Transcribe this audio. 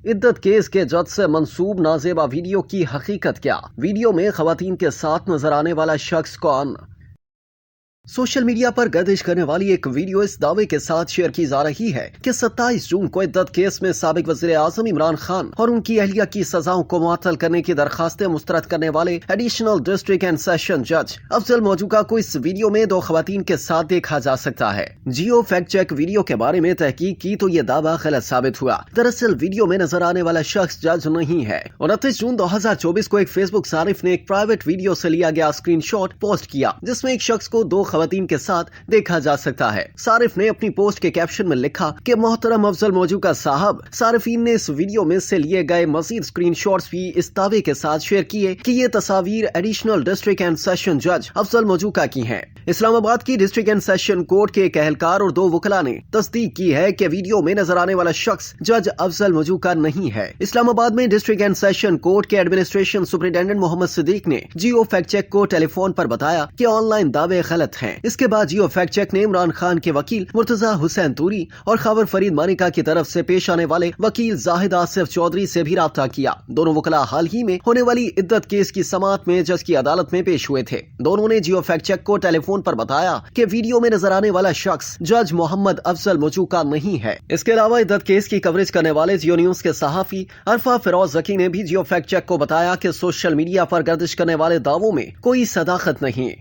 इद्दत case के जज से मंसूब नाजेबा वीडियो की हकीकत क्या? वीडियो में खवातीन के साथ नजर आने वाला शख्स कौन? सोशल मीडिया पर गर्दिश करने वाली एक वीडियो इस दावे के साथ शेयर की जा रही है कि 27 जून को इद्दत केस में साबिक वज़ीर आज़म इमरान खान और उनकी अहलिया की सजाओं को मुअत्तल करने की दरखास्तें मुस्तरद करने वाले एडिशनल डिस्ट्रिक्ट एंड सेशन जज अफजल मौजूका को इस वीडियो में 2 खवातीन के साथ देखा जा सकता है। जियो फैक्ट चेक वीडियो के बारे में तहकीक की तो ये दावा गलत साबित हुआ। दरअसल वीडियो में नजर आने वाला शख्स जज नहीं है। 29 जून 2024 को एक फेसबुक सारिफ ने एक प्राइवेट वीडियो से लिया गया स्क्रीनशॉट पोस्ट किया, जिसमें एक शख्स को 2 खवातीन के साथ देखा जा सकता है। सारिफ ने अपनी पोस्ट के कैप्शन में लिखा कि मोहतरम अफजल मौजूका साहब, सारिफीन ने इस वीडियो में से लिए गए मजीद स्क्रीनशॉट्स भी इस दावे के साथ शेयर किए कि ये तस्वीर एडिशनल डिस्ट्रिक्ट एंड सेशन जज अफजल मौजूका की हैं। इस्लामाबाद की डिस्ट्रिक्ट एंड सेशन कोर्ट के एक एहलकार और 2 वकला ने तस्दीक की है कि वीडियो में नजर आने वाला शख्स जज अफजल मौजूका नहीं है। इस्लामाबाद में डिस्ट्रिक्ट एंड सेशन कोर्ट के एडमिनिस्ट्रेशन सुपरिटेंडेंट मोहम्मद सिद्दीक ने जियो फैक्ट चेक को टेलीफोन पर बताया कि ऑनलाइन दावे गलत हैं। इसके बाद जियो फैक्ट चेक ने इमरान खान के वकील मुर्तजा हुसैन तूरी और खबर फरीद मानिका की तरफ से पेश आने वाले वकील जाहिद आसिफ चौधरी से भी राब्ता किया। दोनों वकला हाल ही में होने वाली इद्दत केस की समाअत में जज की अदालत में पेश हुए थे। दोनों ने जियो फैक्ट चेक को टेलीफोन पर बताया कि वीडियो में नजर आने वाला शख्स जज मोहम्मद अफजल मौजूका नहीं है। इसके अलावा इद्दत केस की कवरेज करने वाले जियो न्यूज के सहाफी अरफा फिरोज जकी ने भी जियो फैक्ट चेक को बताया कि सोशल मीडिया पर गर्दिश करने वाले दावों में कोई सदाकत नहीं।